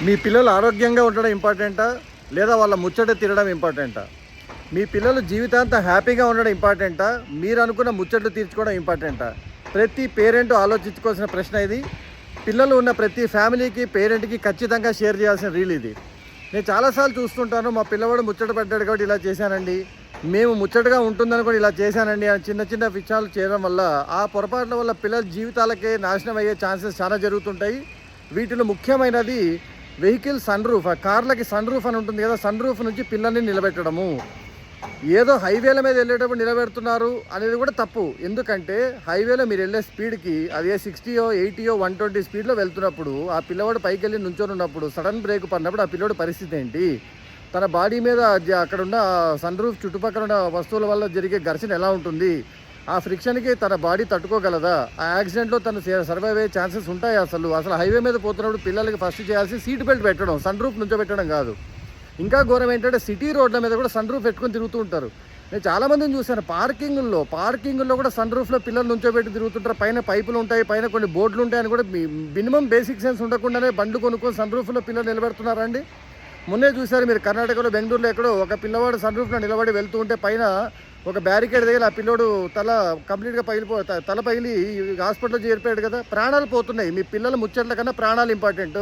మీ పిల్లలు ఆరోగ్యంగా ఉండడం ఇంపార్టెంటా లేదా వాళ్ళ ముచ్చట తినడం ఇంపార్టెంటా? మీ పిల్లలు జీవితాంతం హ్యాపీగా ఉండడం ఇంపార్టెంటా మీరు అనుకున్న ముచ్చట్లు తీర్చుకోవడం ఇంపార్టెంటా? ప్రతి పేరెంట్ ఆలోచించుకోవాల్సిన ప్రశ్న ఇది. పిల్లలు ఉన్న ప్రతి ఫ్యామిలీకి పేరెంట్కి ఖచ్చితంగా షేర్ చేయాల్సిన రీల్ ఇది. నేను చాలాసార్లు చూస్తుంటాను, మా పిల్లవాడు ముచ్చట పడ్డాడు కాబట్టి ఇలా చేశానండి, మేము ముచ్చటగా ఉంటుందని కూడా ఇలా చేశానండి అని చిన్న చిన్న విషయాలు చేయడం వల్ల ఆ పొరపాట్ల వల్ల పిల్లల జీవితాలకే నాశనం అయ్యే ఛాన్సెస్ చాలా జరుగుతుంటాయి. వీటిలో ముఖ్యమైనది వెహికల్ సన్ రూఫ్. ఆ కార్లకి సన్ రూఫ్ అని ఉంటుంది కదా, సన్ రూఫ్ నుంచి పిల్లల్ని నిలబెట్టడము. ఏదో హైవేల మీద వెళ్ళేటప్పుడు నిలబెడుతున్నారు అనేది కూడా తప్పు. ఎందుకంటే హైవేలో మీరు వెళ్ళే స్పీడ్కి అదే 60 80 120 స్పీడ్లో వెళ్తున్నప్పుడు ఆ పిల్లవాడు పైకి వెళ్ళి నుంచొని ఉన్నప్పుడు సడన్ బ్రేక్ పడినప్పుడు ఆ పిల్లవాడు పరిస్థితి ఏంటి? తన బాడీ మీద అక్కడ ఉన్న సన్ రూఫ్ చుట్టుపక్కల ఉన్న వస్తువుల వల్ల జరిగే ఘర్షణ ఎలా ఉంటుంది? ఆ ఫ్రిక్షన్కి తన బాడీ తట్టుకోగలదా? ఆ యాక్సిడెంట్లో తను సర్వైవ్ అయ్యే ఛాన్సెస్ ఉంటాయి? అసలు హైవే మీద పోతున్నప్పుడు పిల్లలకి ఫస్ట్ చేయాల్సి సీట్ బెల్ట్ పెట్టడం, సన్ రూఫ్ నుంచో పెట్టడం కాదు. ఇంకా ఘోరం ఏంటంటే సిటీ రోడ్ల మీద కూడా సన్ రూఫ్ పెట్టుకొని తిరుగుతూ ఉంటారు. నేను చాలామందిని చూశాను, పార్కింగుల్లో కూడా సన్ రూఫ్లో పిల్లలు నుంచోబెట్టి తిరుగుతుంటారు. పైన పైపులు ఉంటాయి, పైన కొన్ని బోర్డులు ఉంటాయని కూడా మినిమం బేసిక్ సెన్స్ ఉండకుండానే బండ్లు కొనుక్కొని సన్ రూఫ్లో పిల్లలు నిలబెడుతున్నారండి. మొన్నే చూశారు మీరు, కర్ణాటకలో బెంగళూరులో ఎక్కడో ఒక పిల్లవాడు సన్ రూఫ్లో నిలబడి వెళ్తూ ఉంటే పైన ఒక బ్యారికేడ్ దగ్గర ఆ పిల్లోడు తల కంప్లీట్గా తల పగిలి హాస్పిటల్లో చేరిపోయాడు కదా. ప్రాణాలు పోతున్నాయి. మీ పిల్లల ముచ్చట్ల కన్నా ప్రాణాలు ఇంపార్టెంట్.